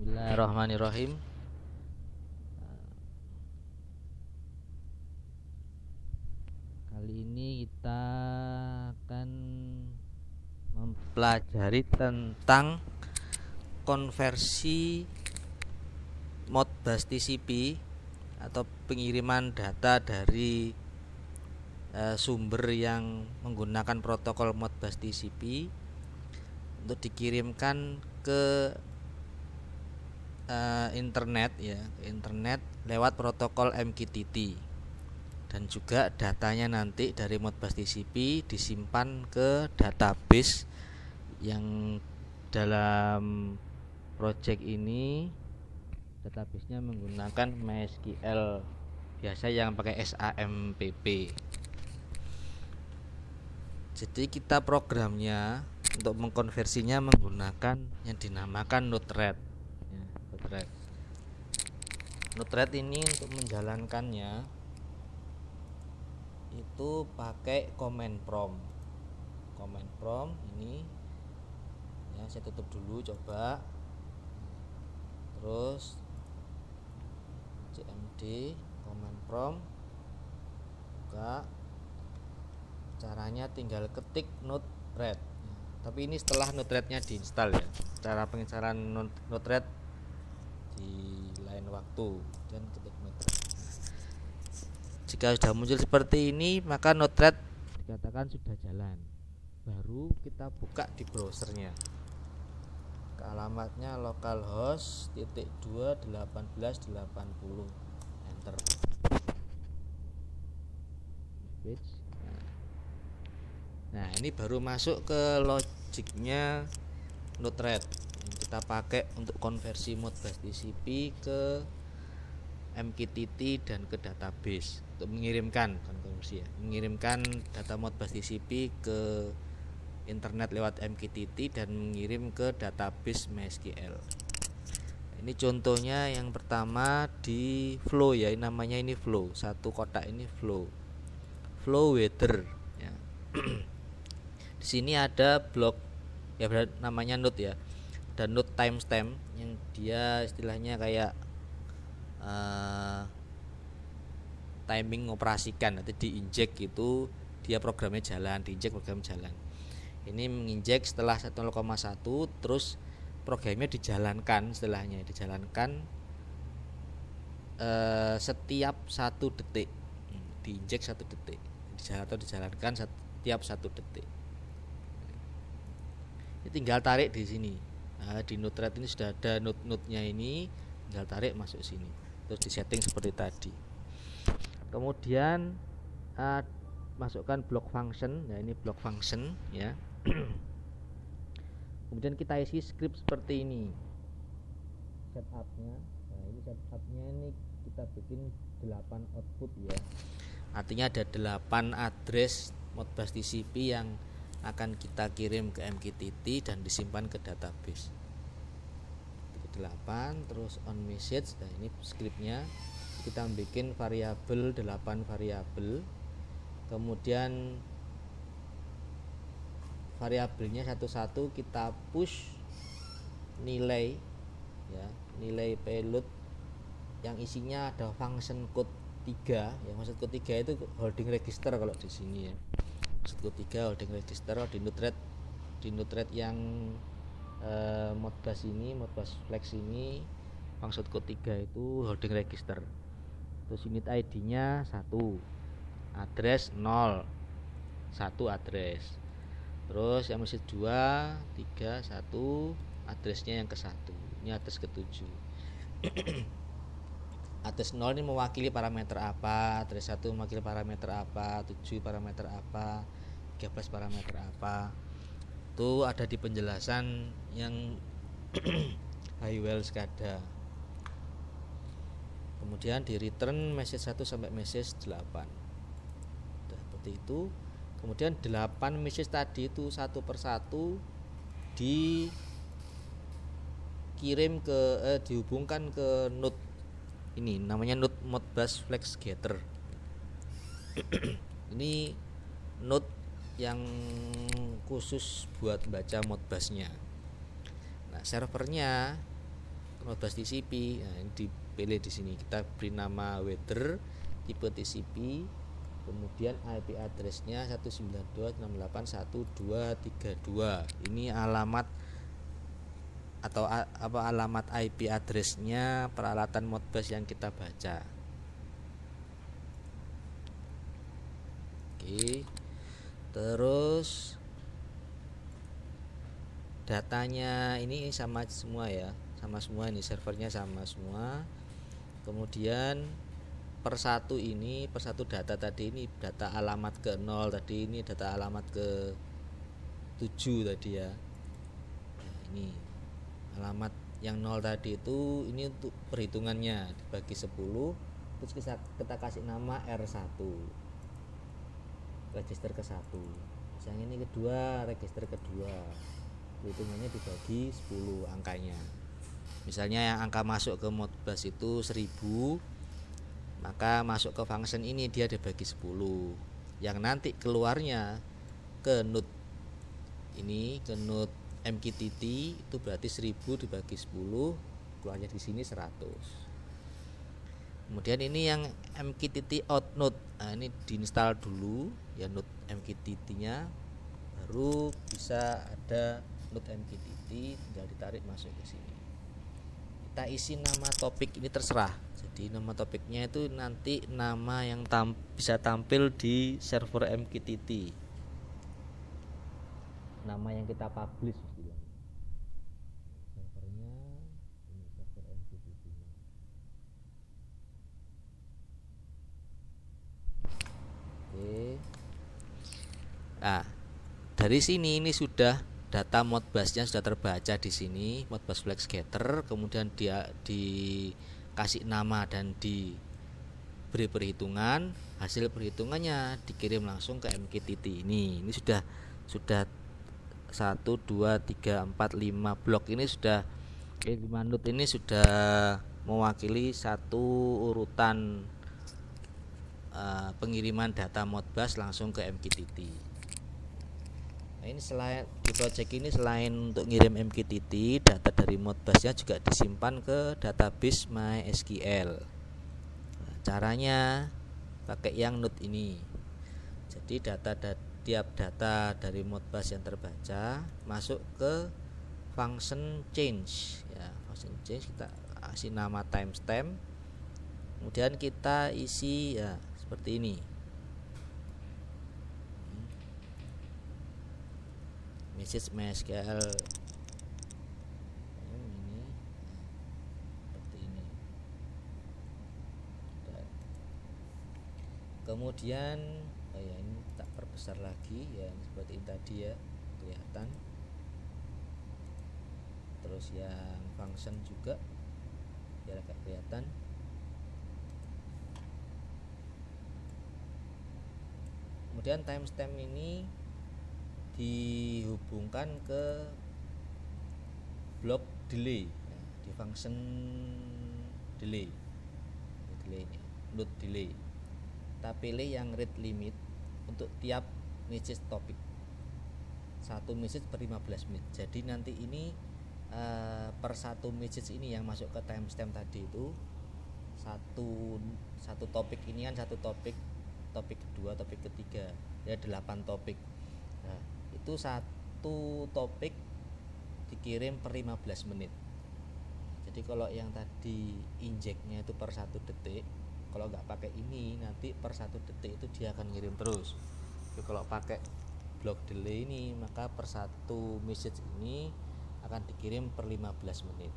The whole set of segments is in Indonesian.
Bismillahirrahmanirrahim. Kali ini kita akan mempelajari tentang konversi Modbus TCP atau pengiriman data dari sumber yang menggunakan protokol Modbus TCP untuk dikirimkan ke internet lewat protokol MQTT, dan juga datanya nanti dari Modbus TCP disimpan ke database yang dalam project ini databasenya menggunakan MySQL biasa yang pakai SAMPP. Jadi kita programnya untuk mengkonversinya menggunakan yang dinamakan Node-RED. Node-RED ini untuk menjalankannya itu pakai command prompt. Command prompt ini ya, saya tutup dulu coba. Terus cmd command prompt buka. Caranya tinggal ketik Node-RED. Tapi ini setelah Node-RED-nya diinstal ya. Cara penginstalan Node-RED di lain waktu, dan ketik Node-RED. Jika sudah muncul seperti ini, maka Node-RED dikatakan sudah jalan. Baru kita buka di browsernya. Ke alamatnya localhost /2/1880, enter. Nah, ini baru masuk ke logiknya Node-RED yang kita pakai untuk konversi Modbus TCP ke MQTT dan ke database untuk mengirimkan, bukan konversi ya, mengirimkan data Modbus TCP ke internet lewat MQTT dan mengirim ke database MySQL. Ini contohnya yang pertama di flow ya, namanya ini flow, satu kotak ini flow weather ya. Di sini ada blok ya, namanya node ya, dan node timestamp yang dia istilahnya kayak timing operasikan, nanti diinjek itu dia programnya jalan, diinjek program jalan. Ini menginjek setelah 1,1, terus programnya dijalankan, setiap 1 detik, diinjek 1 detik, dijalankan setiap 1 detik. Ini tinggal tarik di sini. Nah, di Node-RED ini sudah ada node-nya ini, tinggal tarik masuk sini, terus disetting seperti tadi. Kemudian masukkan block function. Nah, ini block function ya. Kemudian kita isi script seperti ini. Setupnya. Nah, ini setupnya ini kita bikin 8 output ya. Artinya ada 8 address Modbus TCP yang akan kita kirim ke MQTT dan disimpan ke database. 8, terus on message. Nah, ini scriptnya. Kita bikin variabel 8 variabel. Kemudian variabelnya satu-satu kita push nilai ya, nilai payload yang isinya ada function code 3. Yang maksud code 3 itu holding register kalau di sini ya. Maksud code 3 holding register di Node-RED yang Modbus ini, Modbus Flex ini, function code 3 itu holding register. Terus unit ID-nya 1, address 0, 1 address. Terus yang message 2, 3, 1, addressnya yang ke-1. Ini address ke-7. Address 0 ini mewakili parameter apa, address 1 mewakili parameter apa, 7 parameter apa, 13 parameter apa. Itu ada di penjelasan yang Highwell SCADA. Kemudian di return message 1 sampai message 8. Udah seperti itu. Kemudian 8 message tadi itu satu persatu dikirim ke dihubungkan ke node ini, namanya node Modbus Flex Getter. Ini node yang khusus buat baca Modbusnya. Nah, servernya Modbus TCP. Nah, ini dipilih di sini. Kita beri nama weather, tipe TCP, kemudian IP address-nya 192.168.1.232. Ini alamat atau alamat IP address-nya peralatan Modbus yang kita baca. Oke. Terus datanya ini sama semua ya, sama semua, ini servernya sama semua. Kemudian per satu data tadi, ini data alamat ke 0 tadi, ini data alamat ke 7 tadi ya. Nah, ini alamat yang 0 tadi itu, ini untuk perhitungannya dibagi 10, terus kita kasih nama R1, register ke 1. Misalnya ini kedua, register kedua, hitungannya dibagi 10 angkanya. Misalnya yang angka masuk ke Modbus itu 1000, maka masuk ke function ini dia dibagi 10. Yang nanti keluarnya ke node ini, ke node MQTT, itu berarti 1000 dibagi 10, keluarnya di sini 100. Kemudian ini yang MQTT out node. Nah, ini diinstal dulu ya node MQTT-nya, baru bisa ada node MQTT, tinggal ditarik masuk ke sini. Kita isi nama topik ini terserah. Jadi nama topiknya itu nanti nama yang bisa tampil di server MQTT. Nama yang kita publish istilahnya. Servernya ini server MQTT-nya. Oke. Nah, dari sini ini sudah data Modbus-nya sudah terbaca di sini, Modbus flag scatter, kemudian dia dikasih nama dan diberi perhitungan, hasil perhitungannya dikirim langsung ke MQTT ini. Ini sudah 1 2 3 4 5 blok ini sudah 5 node ini sudah mewakili satu urutan pengiriman data Modbus langsung ke MQTT. Nah, ini selain di project ini, selain untuk ngirim MQTT, data dari Modbus-nya juga disimpan ke database MySQL. Nah, caranya pakai yang node ini. Jadi tiap data dari Modbus yang terbaca masuk ke function change ya, function change kita kasih nama timestamp. Kemudian kita isi ya seperti ini. Message MySQL ini seperti ini. Kemudian ya ini tak perbesar lagi ya, seperti ini tadi ya, kelihatan. Terus yang function juga biar agak kelihatan. Kemudian timestamp ini dihubungkan ke blok delay ya, di function delay ini node delay. Kita pilih yang read limit untuk tiap message topik, satu message per 15 menit. Jadi nanti ini per satu message ini yang masuk ke timestamp tadi itu satu topik ini kan, satu topik kedua, topik ketiga ya, 8 topik. Nah, itu satu topik dikirim per 15 menit. Jadi kalau yang tadi injeknya itu per 1 detik, kalau nggak pakai ini nanti per 1 detik itu dia akan ngirim terus. Jadi kalau pakai block delay ini, maka per satu message ini akan dikirim per 15 menit.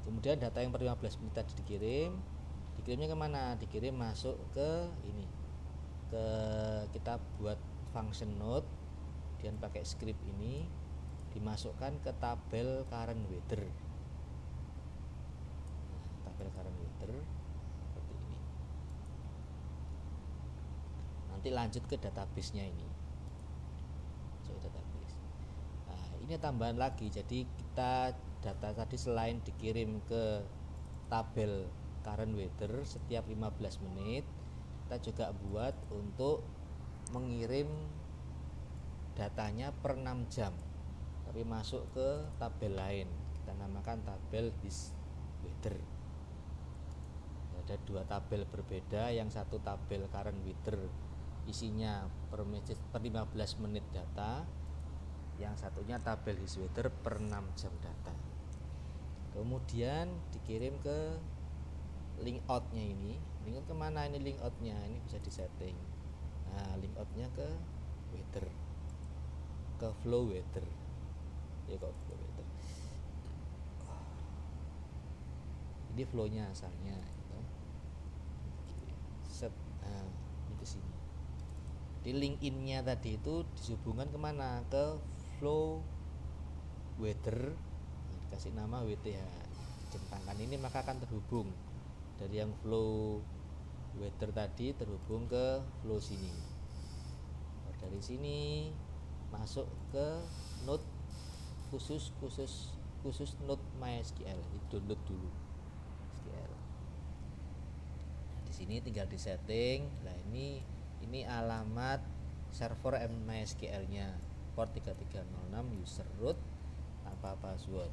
Kemudian data yang per 15 menit tadi dikirimnya kemana? Dikirim masuk ke ini, kita buat function node, kemudian pakai script ini dimasukkan ke tabel current weather. Nah, tabel current weather seperti ini. Nanti lanjut ke database-nya ini. So, database. Nah, ini tambahan lagi. Jadi kita data tadi selain dikirim ke tabel current weather setiap 15 menit, kita juga buat untuk mengirim datanya per 6 jam. tapi masuk ke tabel lain, kita namakan tabel his weather. Ada dua tabel berbeda, yang satu tabel current weather isinya per 15 menit data, yang satunya tabel his weather per 6 jam data. Kemudian dikirim ke link outnya ini. Link out kemana ini? Link outnya ini bisa disetting. Nah, link outnya ke weather, ke flow weather ya, kok flow weather ini flownya asalnya gitu. Set, nah ini ke sini. Di link innya tadi itu dihubungkan kemana? Ke flow weather, dikasih nama WTH, centangkan ini, maka akan terhubung dari yang flow weather tadi terhubung ke flow sini. Dari sini masuk ke node khusus node MySQL, download dulu SQL. Nah, di sini tinggal di setting. Nah, ini alamat server MySQL-nya, port 3306, user root tanpa password.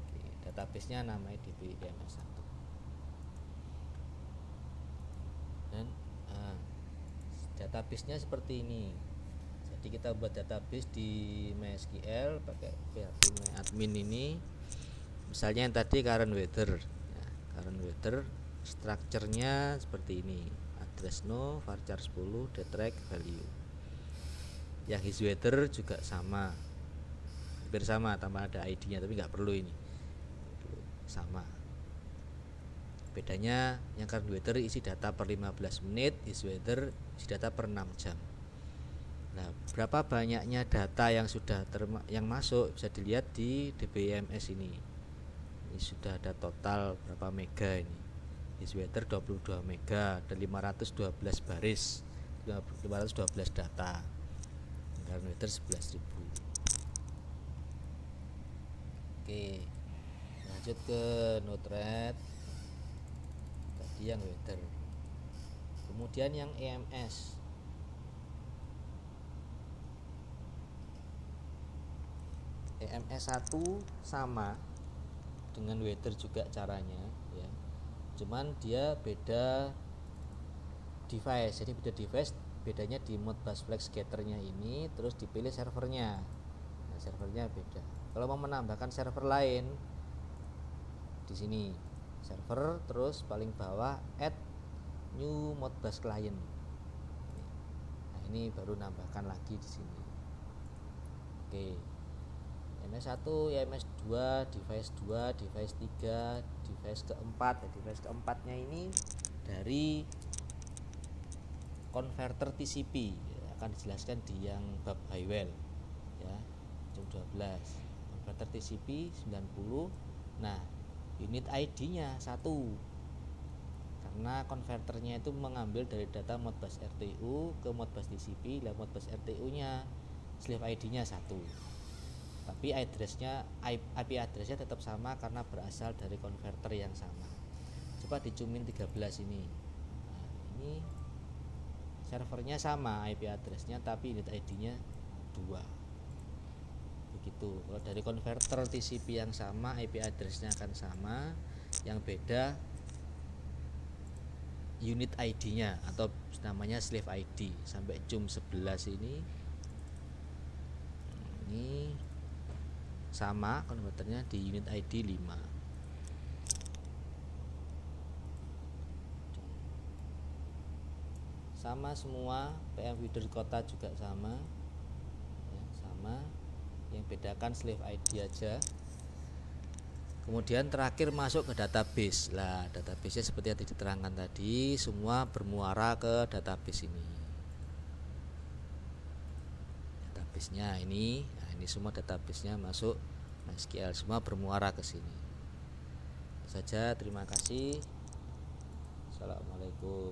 Oke, database-nya namanya DBMS1. Dan database-nya seperti ini. Jadi kita buat database di MySQL pakai PHP admin ini. Misalnya yang tadi current weather. Nah, current weather strukturnya seperti ini. Address no, varchar 10, detract value. Yang his weather juga sama. Hampir sama, tambah ada ID-nya, tapi nggak perlu ini. Sama. Bedanya yang current weather isi data per 15 menit, his weather isi data per 6 jam. Nah, berapa banyaknya data yang sudah yang masuk bisa dilihat di DBMS ini. Ini sudah ada total berapa mega ini. His weather 22 mega dan 512 baris, 512 data. Current weather 11.000. Oke. Lanjut ke Node-RED. Tadi yang weather. Kemudian yang EMS. EMS1 sama dengan weather juga caranya ya. Cuman dia beda device. Jadi beda device, bedanya di Modbus Flex Gather-nya ini, terus dipilih servernya. Nah, servernya beda. Kalau mau menambahkan server lain, di sini server, terus paling bawah add new Modbus client. Nah, ini baru nambahkan lagi di sini. Oke. EMS1, EMS2, device 2, device 3, device keempat. Device keempatnya ini dari converter TCP ya, akan dijelaskan di yang bab Highwell ya, jam 12. Converter TCP 90. Nah, unit ID-nya 1. Karena konverternya itu mengambil dari data Modbus RTU ke Modbus TCP, lah Modbus RTU-nya slave ID-nya 1. Tapi IP address-nya tetap sama karena berasal dari konverter yang sama. Coba dicumin 13 ini. Nah, ini servernya sama IP address-nya, tapi unit ID-nya 2. Begitu. Kalau dari konverter TCP yang sama, IP address-nya akan sama. Yang beda unit ID-nya atau namanya slave ID. Sampai cum 11 ini sama konverternya di unit ID 5. Sama semua, PM feeder kota juga sama ya, sama. Yang bedakan slave ID aja. Kemudian terakhir masuk ke database. Lah, database-nya seperti yang diterangkan tadi, semua bermuara ke database ini. Database-nya ini semua database-nya masuk MySQL, semua bermuara ke sini. Itu saja, terima kasih. Assalamualaikum.